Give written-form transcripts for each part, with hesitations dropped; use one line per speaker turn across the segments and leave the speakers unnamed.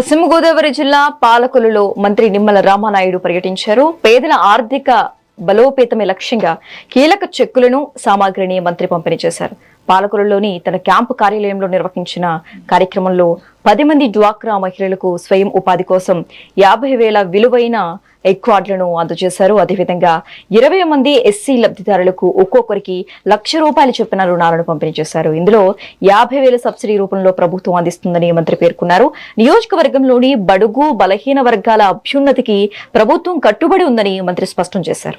పశ్చిమ గోదావరి జిల్లా పాలకొల్లులో మంత్రి నిమ్మల రామానాయుడు పర్యటించారు. పేదల ఆర్థిక బలోపేతమే లక్ష్యంగా కీలక చెక్కులను సామాగ్రిని మంత్రి పంపిణీ చేశారు. పాలకొల్లులోని తన క్యాంపు కార్యాలయంలో నిర్వహించిన కార్యక్రమంలో 10 మంది డ్వాక్రా మహిళలకు స్వయం ఉపాధి కోసం 50,000 విలువైన ఎక్వార్డులను అందజేశారు. అదేవిధంగా 20 మంది ఎస్సీ లబ్ధిదారులకు ఒక్కొక్కరికి ₹1,00,000 చొప్పున రుణాలను పంపిణీ చేశారు. ఇందులో 50,000 సబ్సిడీ రూపంలో ప్రభుత్వం అందిస్తుందని మంత్రి పేర్కొన్నారు. నియోజకవర్గంలోని బడుగు బలహీన వర్గాల అభ్యున్నతికి ప్రభుత్వం కట్టుబడి ఉందని మంత్రి స్పష్టం చేశారు.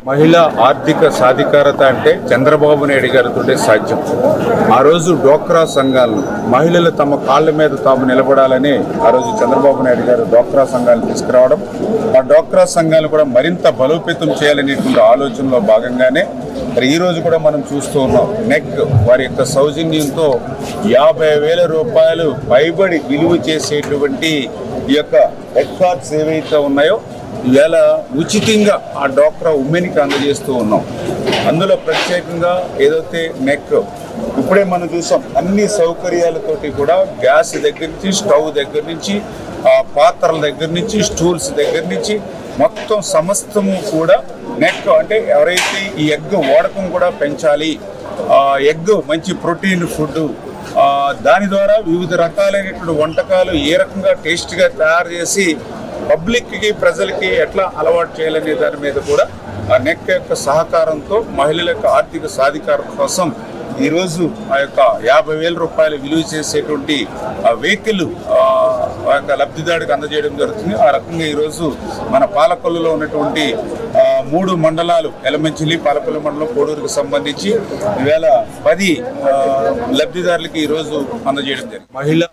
మహిళా ఆర్థిక సాధికారత అంటే చంద్రబాబు నాయుడు గారితో సాధ్యం. ఆ రోజు డ్వాక్రా సంఘాలను మహిళలు తమ కాళ్ళ మీద తాము నిలబడాలని ఆ రోజు చంద్రబాబు నాయుడు గారు డ్వాక్రా సంఘాలను తీసుకురావడం, ఆ డ్వాక్రా సంఘాలను కూడా మరింత బలోపేతం చేయాలనేటువంటి ఆలోచనలో భాగంగానే మరి ఈ రోజు కూడా మనం చూస్తూ ఉన్నాం. నెక్ వారి యొక్క సౌజన్యంతో ₹50,000 పైబడి విలువ చేసేటువంటి ఈ యొక్క ఎక్వార్డ్స్ ఏవైతే ఉన్నాయో ఇవాళ ఉచితంగా ఆ డ్వాక్రా ఉమెన్కి అందజేస్తూ ఉన్నాం. అందులో ప్రత్యేకంగా ఏదైతే నెక్ ఇప్పుడే మనం చూసాం, అన్ని సౌకర్యాలతోటి కూడా గ్యాస్ దగ్గర నుంచి, స్టవ్ దగ్గర నుంచి, పాత్రల దగ్గర నుంచి, స్టూల్స్ దగ్గర నుంచి మొత్తం సమస్తము కూడా నెక్ అంటే ఎవరైతే ఈ ఎగ్ వాడకం కూడా పెంచాలి, ఎగ్ మంచి ప్రోటీన్ ఫుడ్, దాని ద్వారా వివిధ రకాలైనటువంటి వంటకాలు ఏ రకంగా టేస్ట్గా తయారు చేసి పబ్లిక్కి ప్రజలకి ఎట్లా అలవాటు చేయాలనే దాని మీద కూడా ఆ నెక్ యొక్క సహకారంతో మహిళల యొక్క ఆర్థిక సాధికారత కోసం ఈరోజు ఆ యొక్క ₹50,000 విలువ చేసేటువంటి వెహికల్ ఆ యొక్క లబ్ధిదారుడికి అందజేయడం జరుగుతుంది. ఆ రకంగా ఈరోజు మన పాలకొల్లులో ఉన్నటువంటి 3 మండలాలు, ఎలమంచిలి, పాలకొల్లు మండలం, కోడూరుకు సంబంధించి ఈవేళ 10 లబ్ధిదారులకి ఈరోజు అందజేయడం జరిగింది. మహిళ